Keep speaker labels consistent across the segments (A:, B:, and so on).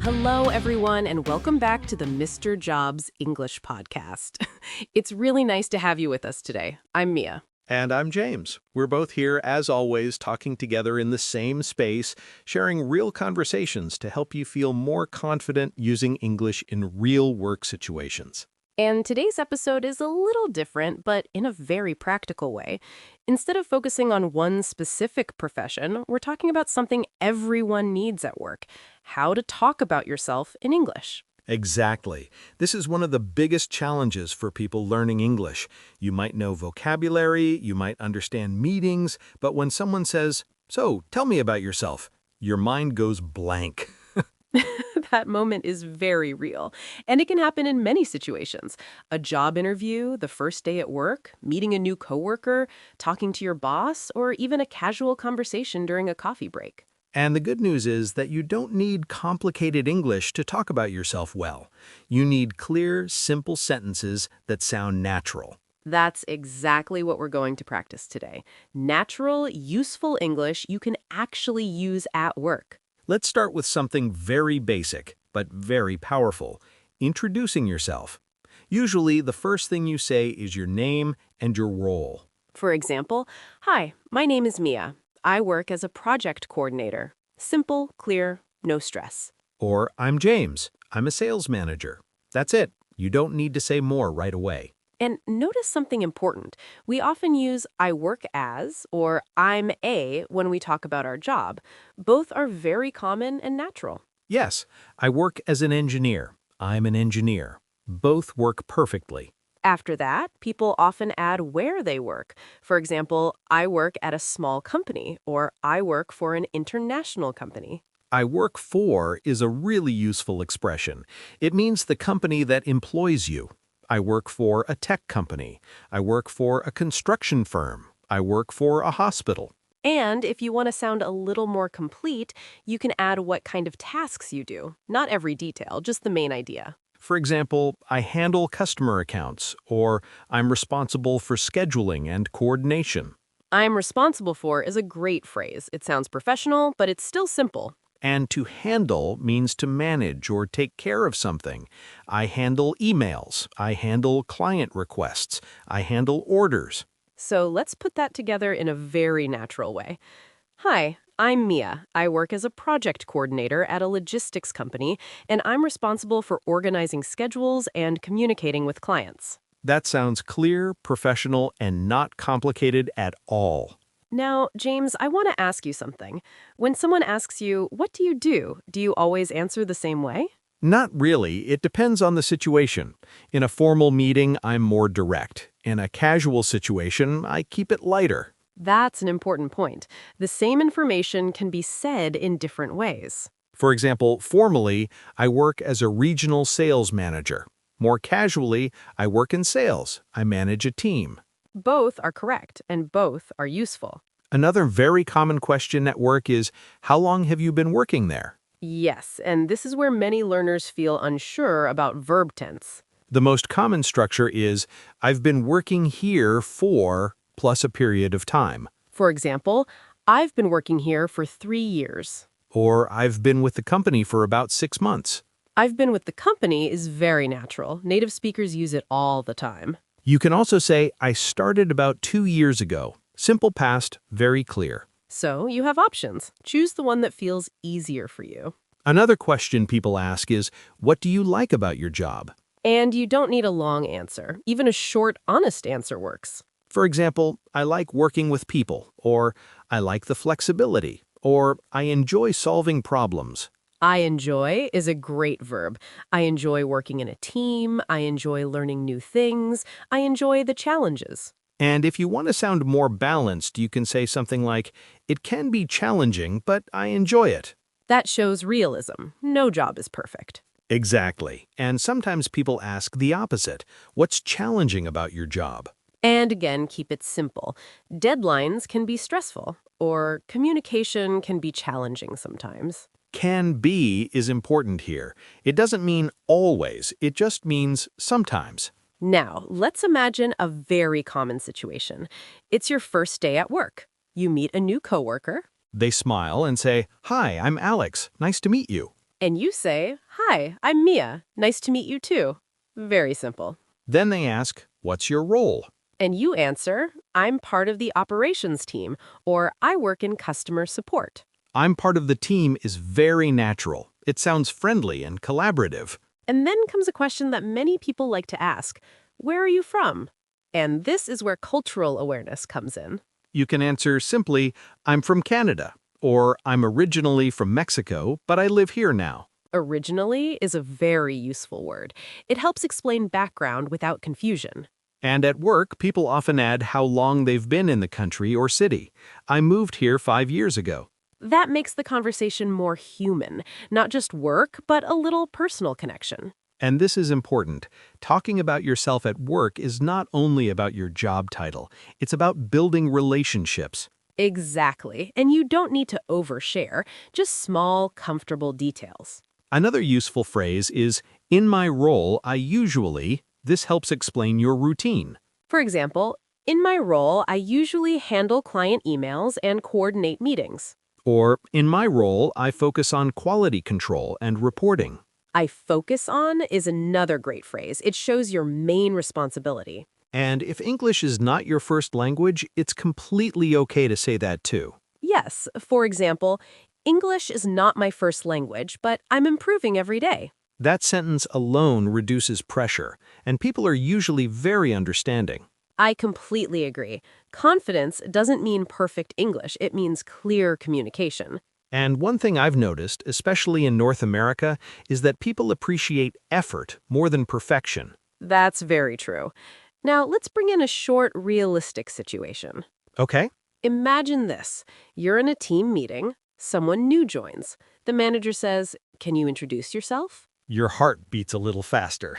A: Hello, everyone, and welcome back to the Mr. Jobs English podcast. It's really nice to have you with us today. I'm Mia.
B: And I'm James. We're both here, as always, talking together in the same space, sharing real conversations to help you feel more confident using English in real work situations.
A: And today's episode is a little different, but in a very practical way. Instead of focusing on one specific profession, we're talking about something everyone needs at work: how to talk about yourself in English.
B: Exactly. This is one of the biggest challenges for people learning English. You might know vocabulary, you might understand meetings, but when someone says, "So, tell me about yourself," your mind goes blank.
A: That moment is very real, and it can happen in many situations. A job interview, the first day at work, meeting a new coworker, talking to your boss, or even a casual conversation during a coffee break.
B: And the good news is that you don't need complicated English to talk about yourself well. You need clear, simple sentences that sound natural.
A: That's exactly what we're going to practice today. Natural, useful English you can actually use at work.
B: Let's start with something very basic, but very powerful: introducing yourself. Usually, the first thing you say is your name and your role.
A: For example, "Hi, my name is Mia. I work as a project coordinator." Simple, clear, no stress.
B: Or, "I'm James. I'm a sales manager." That's it. You don't need to say more right away.
A: And notice something important. We often use "I work as" or "I'm a" when we talk about our job. Both are very common and natural.
B: Yes, I work as an engineer. I'm an engineer. Both work perfectly.
A: After that, people often add where they work. For example, "I work at a small company" or "I work for an international company."
B: I work for is a really useful expression. It means the company that employs you. I work for a tech company. I work for a construction firm. I work for a hospital.
A: And if you want to sound a little more complete, you can add what kind of tasks you do. Not every detail, just the main idea.
B: For example, I handle customer accounts, or I'm responsible for scheduling and coordination.
A: "I'm responsible for" is a great phrase. It sounds professional, but it's still simple.
B: And to handle means to manage or take care of something. I handle emails. I handle client requests. I handle orders.
A: So let's put that together in a very natural way. "Hi, I'm Mia. I work as a project coordinator at a logistics company, and I'm responsible for organizing schedules and communicating with clients."
B: That sounds clear, professional, and not complicated at all.
A: Now, James, I want to ask you something. When someone asks you, "What do you always answer the same way?"
B: Not really. It depends on the situation. In a formal meeting, I'm more direct. In a casual situation, I keep it lighter.
A: That's an important point. The same information can be said in different ways.
B: For example, formally, I work as a regional sales manager. More casually, I work in sales. I manage a team.
A: Both are correct, and both are useful.
B: Another very common question at work is, how long have you been working there?
A: Yes, and this is where many learners feel unsure about verb tense.
B: The most common structure is, I've been working here for plus a period of time.
A: For example, "I've been working here for 3 years."
B: Or I've been with the company for about 6 months.
A: "I've been with the company" is very natural. Native speakers use it all the time.
B: You can also say, I started about 2 years ago. Simple past, very clear.
A: So you have options. Choose the one that feels easier for you.
B: Another question people ask is, what do you like about your job?
A: And you don't need a long answer. Even a short, honest answer works.
B: For example, I like working with people, or I like the flexibility, or I enjoy solving problems.
A: "I enjoy" is a great verb. I enjoy working in a team. I enjoy learning new things. I enjoy the challenges.
B: And if you want to sound more balanced, you can say something like, it can be challenging, but I enjoy it.
A: That shows realism. No job is perfect.
B: Exactly. And sometimes people ask the opposite. What's challenging about your job?
A: And again, keep it simple. Deadlines can be stressful, or communication can be challenging sometimes.
B: Can be is important here. It doesn't mean always. It just means sometimes.
A: Now, let's imagine a very common situation. It's your first day at work. You meet a new coworker.
B: They smile and say, "Hi, I'm Alex. Nice to meet you."
A: And you say, "Hi, I'm Mia. Nice to meet you too." Very simple.
B: Then they ask, what's your role?
A: And you answer, "I'm part of the operations team," or "I work in customer support."
B: I'm part of the team is very natural. It sounds friendly and collaborative.
A: And then comes a question that many people like to ask: where are you from? And this is where cultural awareness comes in.
B: You can answer simply, I'm from Canada, or I'm originally from Mexico, but I live here now.
A: Originally is a very useful word. It helps explain background without confusion.
B: And at work, people often add how long they've been in the country or city. I moved here 5 years ago.
A: That makes the conversation more human, not just work, but a little personal connection.
B: And this is important. Talking about yourself at work is not only about your job title, it's about building relationships.
A: Exactly. And you don't need to overshare, just small, comfortable details.
B: Another useful phrase is, in my role, I usually. This helps explain your routine.
A: For example, in my role, I usually handle client emails and coordinate meetings.
B: Or, in my role, I focus on quality control and reporting.
A: I focus on is another great phrase. It shows your main responsibility.
B: And if English is not your first language, it's completely okay to say that too.
A: Yes, for example, English is not my first language, but I'm improving every day.
B: That sentence alone reduces pressure, and people are usually very understanding.
A: I completely agree. Confidence doesn't mean perfect English, it means clear communication.
B: And one thing I've noticed, especially in North America, is that people appreciate effort more than perfection.
A: That's very true. Now, let's bring in a short, realistic situation.
B: Okay?
A: Imagine this. You're in a team meeting. Someone new joins. The manager says, "Can you introduce yourself?"
B: Your heart beats a little faster.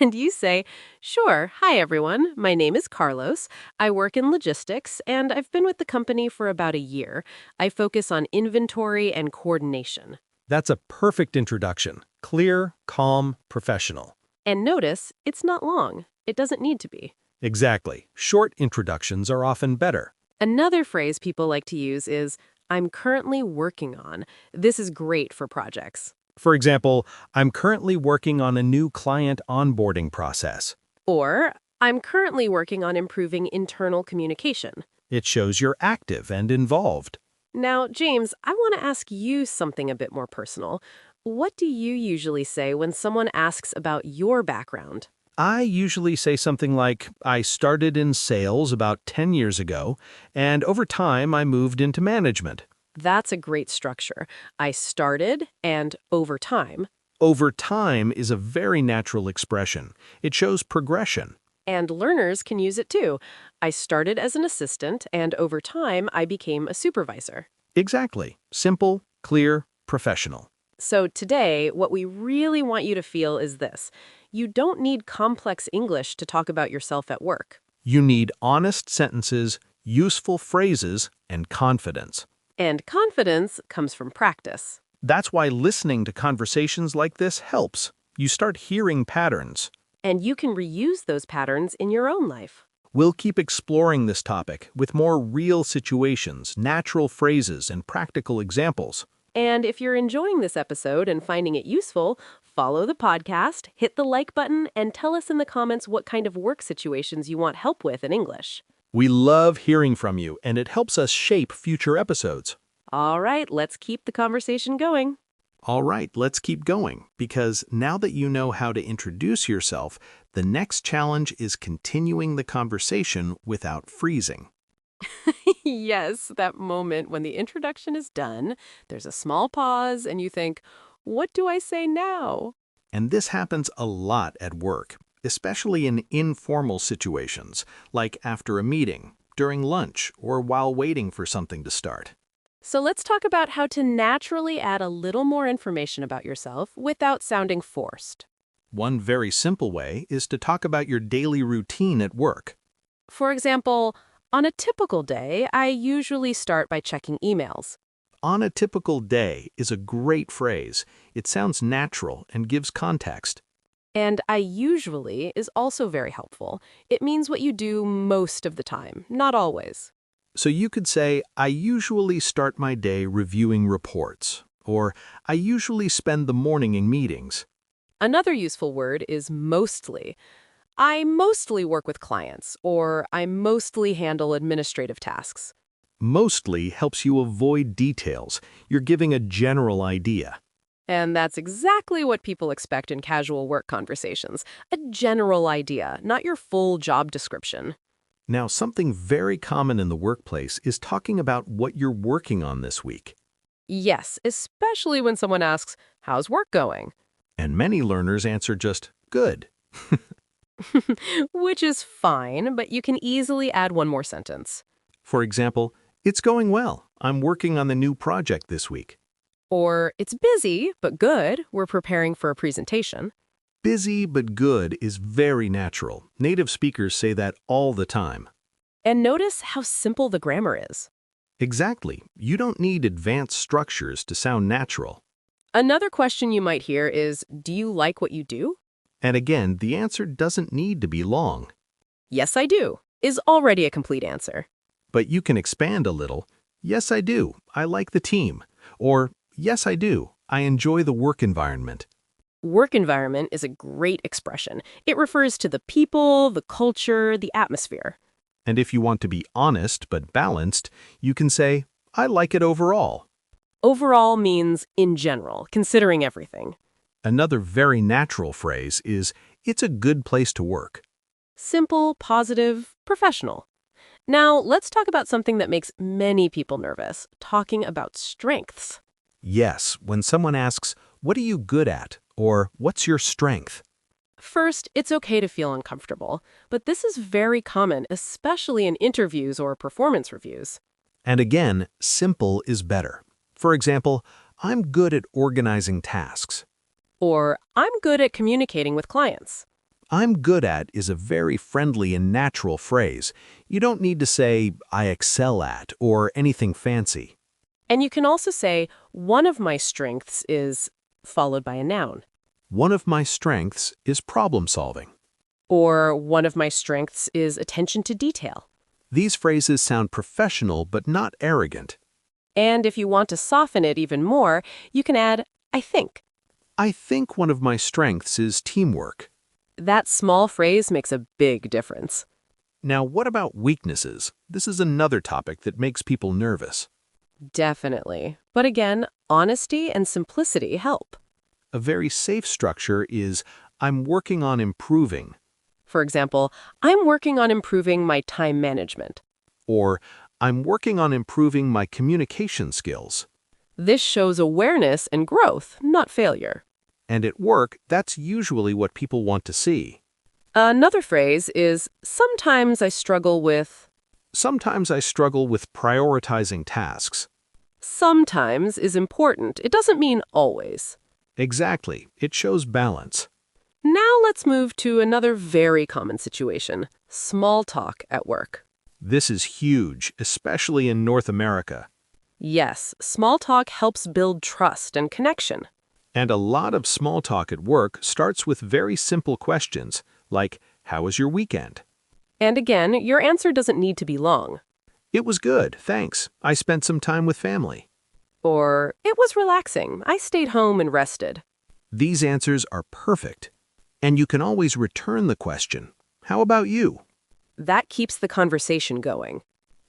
A: And you say, "Sure. Hi, everyone. My name is Carlos. I work in logistics, and I've been with the company for about a year. I focus on inventory and coordination."
B: That's a perfect introduction. Clear, calm, professional.
A: And notice, it's not long. It doesn't need to be.
B: Exactly. Short introductions are often better.
A: Another phrase people like to use is, "I'm currently working on." This is great for projects.
B: For example, I'm currently working on a new client onboarding process.
A: Or, "I'm currently working on improving internal communication."
B: It shows you're active and involved.
A: Now, James, I want to ask you something a bit more personal. What do you usually say when someone asks about your background?
B: I usually say something like, I started in sales about 10 years ago, and over time I moved into management.
A: That's a great structure. I started and over time.
B: Over time is a very natural expression. It shows progression.
A: And learners can use it too. I started as an assistant, and over time I became a supervisor.
B: Exactly. Simple, clear, professional.
A: So today, what we really want you to feel is this. You don't need complex English to talk about yourself at work.
B: You need honest sentences, useful phrases, and confidence.
A: And confidence comes from practice.
B: That's why listening to conversations like this helps. You start hearing patterns.
A: And you can reuse those patterns in your own life.
B: We'll keep exploring this topic with more real situations, natural phrases, and practical examples.
A: And if you're enjoying this episode and finding it useful, follow the podcast, hit the like button, and tell us in the comments what kind of work situations you want help with in English.
B: We love hearing from you, and it helps us shape future episodes.
A: All right, let's keep the conversation going.
B: All right, let's keep going, because now that you know how to introduce yourself, the next challenge is continuing the conversation without freezing.
A: Yes, that moment when the introduction is done, there's a small pause, and you think, what do I say now?
B: And this happens a lot at work, especially in informal situations, like after a meeting, during lunch, or while waiting for something to start.
A: So let's talk about how to naturally add a little more information about yourself without sounding forced.
B: One very simple way is to talk about your daily routine at work.
A: For example, on a typical day, I usually start by checking emails.
B: On a typical day is a great phrase. It sounds natural and gives context.
A: And I usually is also very helpful. It means what you do most of the time, not always.
B: So you could say, I usually start my day reviewing reports. or I usually spend the morning in meetings.
A: Another useful word is mostly. I mostly work with clients, or I mostly handle administrative tasks.
B: Mostly helps you avoid details. You're giving a general idea.
A: And that's exactly what people expect in casual work conversations. A general idea, not your full job description.
B: Now, something very common in the workplace is talking about what you're working on this week.
A: Yes, especially when someone asks, how's work going?
B: And many learners answer just, good.
A: Which is fine, but you can easily add one more sentence.
B: For example, it's going well. I'm working on the new project this week.
A: Or, it's busy, but good. We're preparing for a presentation.
B: Busy but good is very natural. Native speakers say that all the time.
A: And notice how simple the grammar is.
B: Exactly. You don't need advanced structures to sound natural.
A: Another question you might hear is, do you like what you do?
B: And again, the answer doesn't need to be long.
A: Yes, I do, is already a complete answer.
B: But you can expand a little. Yes, I do. I like the team. Or, yes, I do. I enjoy the work environment.
A: Work environment is a great expression. It refers to the people, the culture, the atmosphere.
B: And if you want to be honest but balanced, you can say, I like it overall.
A: Overall means in general, considering everything.
B: Another very natural phrase is, it's a good place to work.
A: Simple, positive, professional. Now, let's talk about something that makes many people nervous, talking about strengths.
B: Yes, when someone asks, what are you good at? Or what's your strength?
A: First, it's okay to feel uncomfortable, but this is very common, especially in interviews or performance reviews.
B: And again, simple is better. For example, I'm good at organizing tasks.
A: Or, I'm good at communicating with clients.
B: I'm good at is a very friendly and natural phrase. You don't need to say, I excel at, or anything fancy.
A: And you can also say, one of my strengths is, followed by a noun.
B: One of my strengths is problem solving.
A: Or, one of my strengths is attention to detail.
B: These phrases sound professional but not arrogant.
A: And if you want to soften it even more, you can add, I think.
B: I think one of my strengths is teamwork.
A: That small phrase makes a big difference.
B: Now, what about weaknesses? This is another topic that makes people nervous.
A: Definitely. But again, honesty and simplicity help.
B: A very safe structure is, I'm working on improving,
A: For example, I'm working on improving my time management.
B: or I'm working on improving my communication skills.
A: This shows awareness and growth, not failure.
B: And at work, that's usually what people want to see.
A: Another phrase is, sometimes I struggle with.
B: Sometimes I struggle with prioritizing tasks.
A: Sometimes is important. It doesn't mean always.
B: Exactly. It shows balance.
A: Now let's move to another very common situation, small talk at work.
B: This is huge, especially in North America.
A: Yes, small talk helps build trust and connection.
B: And a lot of small talk at work starts with very simple questions, like, how was your weekend?
A: And again, your answer doesn't need to be long.
B: It was good, thanks. I spent some time with family.
A: Or, it was relaxing. I stayed home and rested.
B: These answers are perfect. And you can always return the question, how about you?
A: That keeps the conversation going.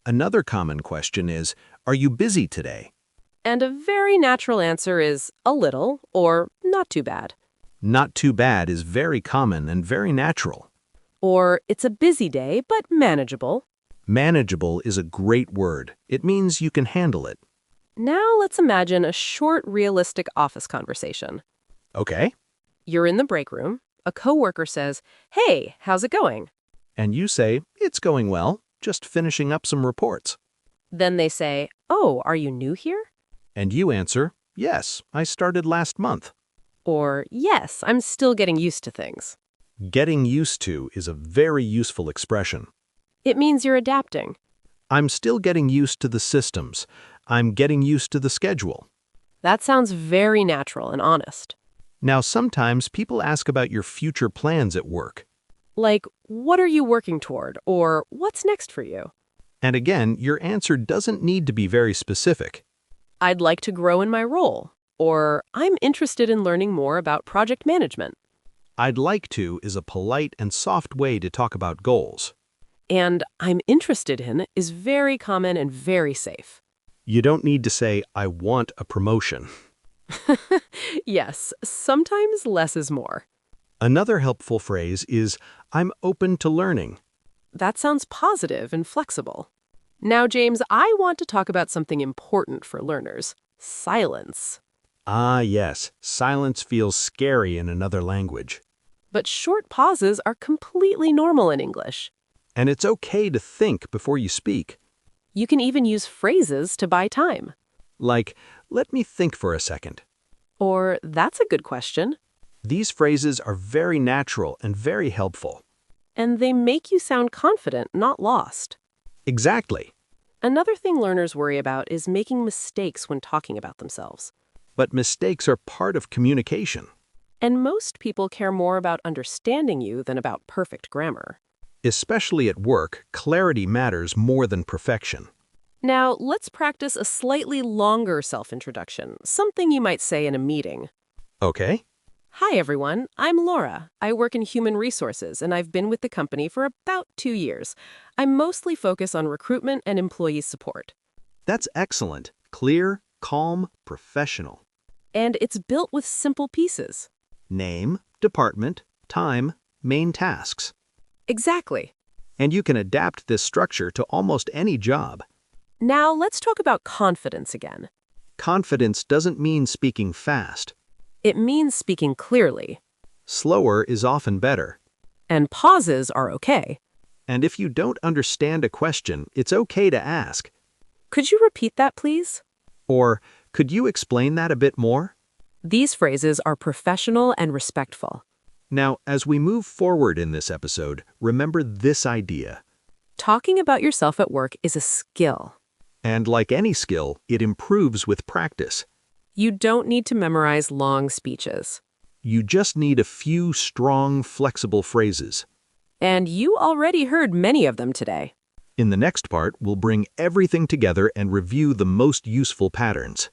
B: Another common question is, are you busy today?
A: And a very natural answer is a little or not too bad.
B: Not too bad is very common and very natural.
A: Or it's a busy day, but manageable.
B: Manageable is a great word. It means you can handle it.
A: Now let's imagine a short, realistic office conversation.
B: Okay.
A: You're in the break room. A coworker says, hey, how's it going?
B: And you say, it's going well, just finishing up some reports.
A: Then they say, oh, are you new here?
B: And you answer, yes, I started last month.
A: Or, yes, I'm still getting used to things.
B: Getting used to is a very useful expression.
A: It means you're adapting.
B: I'm still getting used to the systems. I'm getting used to the schedule.
A: That sounds very natural and honest.
B: Now, sometimes people ask about your future plans at work.
A: Like, what are you working toward? Or, what's next for you?
B: And again, your answer doesn't need to be very specific.
A: I'd like to grow in my role. Or, I'm interested in learning more about project management.
B: I'd like to is a polite and soft way to talk about goals.
A: And I'm interested in is very common and very safe.
B: You don't need to say, I want a promotion.
A: Yes, sometimes less is more.
B: Another helpful phrase is, I'm open to learning.
A: That sounds positive and flexible. Now, James, I want to talk about something important for learners: silence.
B: Ah, yes, silence feels scary in another language.
A: But short pauses are completely normal in English.
B: And it's okay to think before you speak.
A: You can even use phrases to buy time.
B: Like, let me think for a second.
A: Or, that's a good question.
B: These phrases are very natural and very helpful.
A: And they make you sound confident, not lost.
B: Exactly.
A: Another thing learners worry about is making mistakes when talking about themselves.
B: But mistakes are part of communication.
A: And most people care more about understanding you than about perfect grammar.
B: Especially at work, clarity matters more than perfection.
A: Now, let's practice a slightly longer self-introduction, something you might say in a meeting.
B: Okay?
A: Hi, everyone. I'm Laura. I work in human resources, and I've been with the company for about 2 years. I mostly focus on recruitment and employee support.
B: That's excellent. Clear, calm, professional.
A: And it's built with simple pieces.
B: Name, department, time, main tasks.
A: Exactly.
B: And you can adapt this structure to almost any job.
A: Now, let's talk about confidence again.
B: Confidence doesn't mean speaking fast.
A: It means speaking clearly.
B: Slower is often better.
A: And pauses are okay.
B: And if you don't understand a question, it's okay to ask.
A: Could you repeat that, please?
B: Or, could you explain that a bit more?
A: These phrases are professional and respectful.
B: Now, as we move forward in this episode, remember this idea.
A: Talking about yourself at work is a skill.
B: And like any skill, it improves with practice.
A: You don't need to memorize long speeches.
B: You just need a few strong, flexible phrases.
A: And you already heard many of them today.
B: In the next part, we'll bring everything together and review the most useful patterns.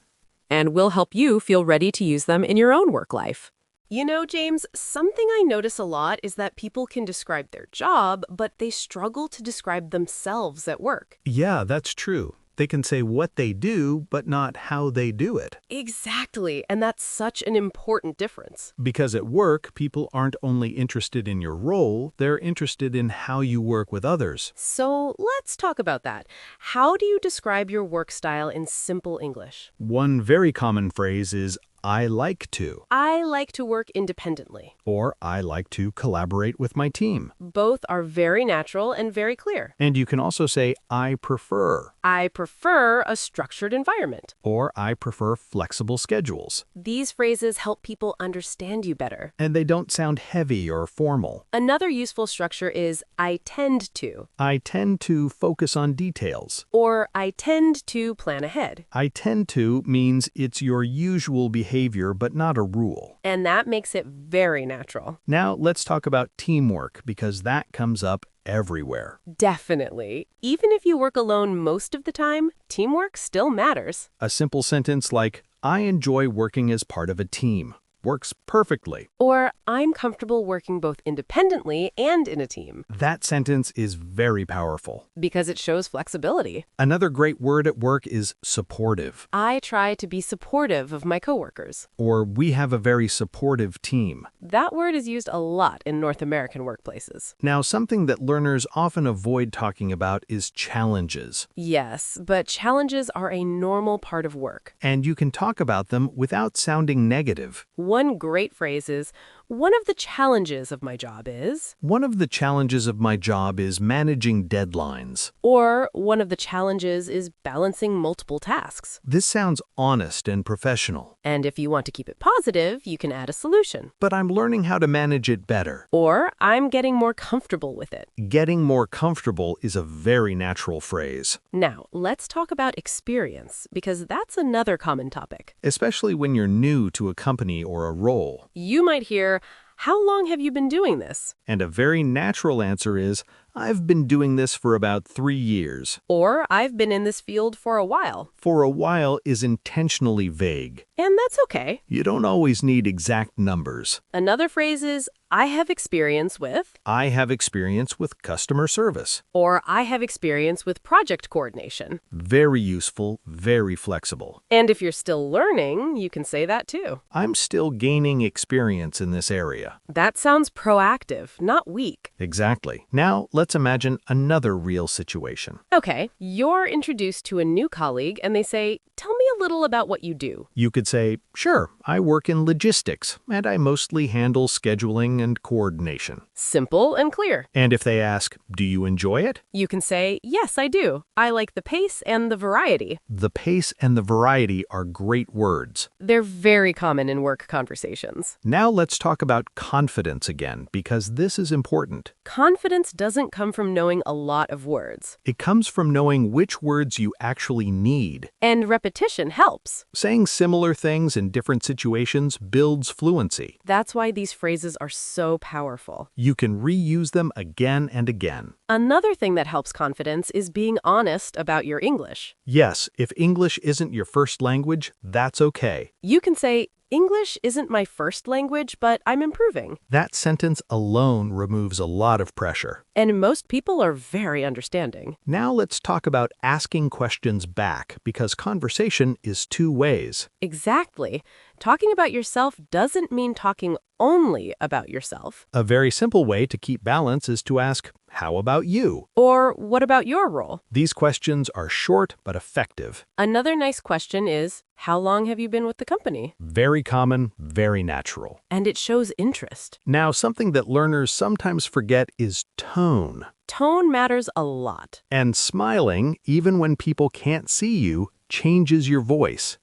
A: And we'll help you feel ready to use them in your own work life. You know, James, something I notice a lot is that people can describe their job, but they struggle to describe themselves at work.
C: Yeah, that's true. They can say what they do, but not how they do it.
A: Exactly, and that's such an important difference.
C: Because at work, people aren't only interested in your role, they're interested in how you work with others.
A: So let's talk about that. How do you describe your work style in simple English?
C: One very common phrase is, I like to,
A: I like to work independently.
C: or I like to collaborate with my team.
A: Both are very natural and very clear.
C: And you can also say, I prefer,
A: I prefer a structured environment.
C: or I prefer flexible schedules.
A: These phrases help people understand you better.
C: And they don't sound heavy or formal.
A: Another useful structure is I tend to,
C: I tend to focus on details.
A: or I tend to plan ahead.
C: I tend to means it's your usual behavior, but not a rule.
A: And that makes it very natural.
C: Now let's talk about teamwork, because that comes up everywhere.
A: Definitely. Even if you work alone most of the time, teamwork still matters.
C: A simple sentence like, I enjoy working as part of a team, works perfectly.
A: Or I'm comfortable working both independently and in a team,
C: That sentence is very powerful.
A: because it shows flexibility.
C: Another great word at work is supportive,
A: I try to be supportive of my coworkers.
C: or we have a very supportive team.
A: That word is used a lot in North American workplaces.
C: Now, something that learners often avoid talking about is challenges.
A: Yes, but challenges are a normal part of work.
C: And you can talk about them without sounding negative.
A: One great phrase is, one of the challenges of my job is,
C: One of the challenges of my job is managing deadlines.
A: or one of the challenges is balancing multiple tasks.
C: This sounds honest and professional,
A: And if you want to keep it positive, you can add a solution.
C: but I'm learning how to manage it better.
A: Or I'm getting more comfortable with it.
C: Getting more comfortable is a very natural phrase,
A: Now, let's talk about experience, because that's another common topic.
C: especially when you're new to a company or a role.
A: You might hear, how long have you been doing this?
C: And a very natural answer is,
B: I've been doing this for about 3 years.
A: Or I've been in this field for a while.
B: For a while is intentionally vague.
A: And that's okay.
B: You don't always need exact numbers.
A: Another phrase is, I have experience with,
B: I have experience with customer service.
A: or I have experience with project coordination.
B: Very useful, very flexible.
A: And if you're still learning, you can say that too.
B: I'm still gaining experience in this area.
A: That sounds proactive, not weak.
B: Exactly. Now, let's imagine another real situation.
A: Okay, you're introduced to a new colleague and they say, tell me a little about what you do.
B: You could say, sure, I work in logistics, and I mostly handle scheduling and coordination.
A: Simple and clear.
B: And if they ask, do you enjoy it?
A: You can say, yes, I do. I like the pace and the variety.
B: The pace and the variety are great words.
A: They're very common in work conversations.
B: Now let's talk about confidence again, because this is important.
A: Confidence doesn't come from knowing a lot of words.
B: It comes from knowing which words you actually need.
A: And repetition helps.
B: Saying similar things in different situations builds fluency.
A: That's why these phrases are so powerful.
B: You can reuse them again and again.
A: Another thing that helps confidence is being honest about your English.
B: Yes, if English isn't your first language, that's okay.
A: You can say, English isn't my first language, but I'm improving.
B: That sentence alone removes a lot of pressure.
A: And most people are very understanding.
B: Now let's talk about asking questions back, because conversation is 2 ways.
A: Exactly. Talking about yourself doesn't mean talking only about yourself.
B: A very simple way to keep balance is to ask, how about you?
A: Or what about your role?
B: These questions are short but effective.
A: Another nice question is, how long have you been with the company?
B: Very common, very natural.
A: And it shows interest.
B: Now, something that learners sometimes forget is tone.
A: Tone matters a lot.
B: And smiling, even when people can't see you, changes your voice.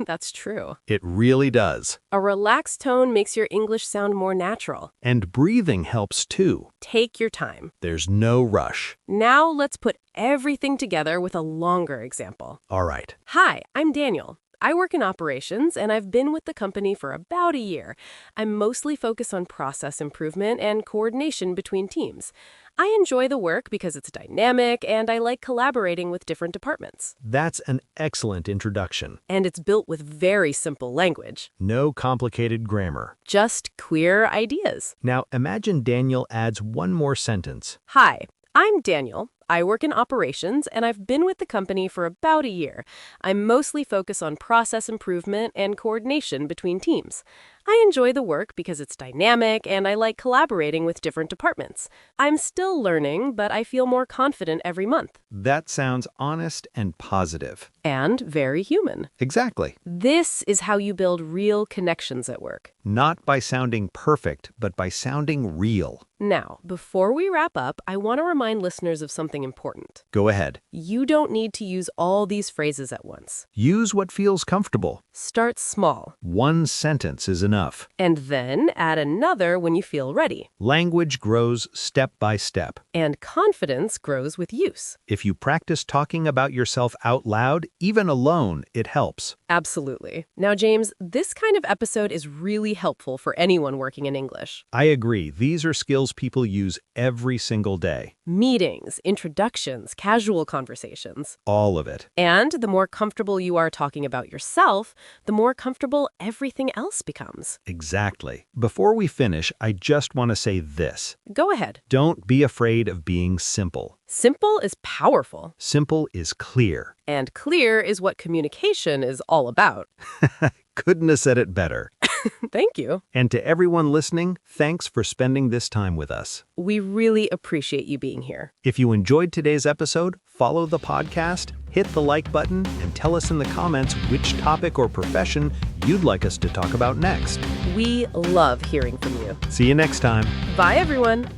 A: That's true.
B: It really does.
A: A relaxed tone makes your English sound more natural.
B: And breathing helps too.
A: Take your time.
B: There's no rush.
A: Now let's put everything together with a longer example.
B: All right.
A: Hi, I'm Daniel. I work in operations, and I've been with the company for about a year. I'm mostly focused on process improvement and coordination between teams. I enjoy the work because it's dynamic, and I like collaborating with different departments.
B: That's an excellent introduction.
A: And it's built with very simple language.
B: No complicated grammar.
A: Just clear ideas.
B: Now imagine Daniel adds one more sentence.
A: Hi, I'm Daniel. I work in operations, and I've been with the company for about a year. I'm mostly focused on process improvement and coordination between teams. I enjoy the work because it's dynamic, and I like collaborating with different departments. I'm still learning, but I feel more confident every month.
B: That sounds honest and positive.
A: And very human.
B: Exactly.
A: This is how you build real connections at work.
B: Not by sounding perfect, but by sounding real.
A: Now, before we wrap up, I want to remind listeners of something important.
B: Go ahead.
A: You don't need to use all these phrases at once.
B: Use what feels comfortable.
A: Start small.
B: One sentence is enough.
A: And then add another when you feel ready.
B: Language grows step by step.
A: And confidence grows with use.
B: If you practice talking about yourself out loud, even alone, it helps.
A: Absolutely. Now, James, this kind of episode is really helpful for anyone working in English.
B: I agree. These are skills people use every single day.
A: Meetings, introductions, casual conversations.
B: All of it.
A: And the more comfortable you are talking about yourself, the more comfortable everything else becomes.
B: Exactly. Before we finish, I just want to say this.
A: Go ahead.
B: Don't be afraid of being simple.
A: Simple is powerful.
B: Simple is clear.
A: And clear is what communication is all about.
B: Couldn't have said it better.
A: Thank you.
B: And to everyone listening, thanks for spending this time with us.
A: We really appreciate you being here.
B: If you enjoyed today's episode, follow the podcast, hit the like button, and tell us in the comments which topic or profession you'd like us to talk about next.
A: We love hearing from you.
B: See you next time.
A: Bye, everyone.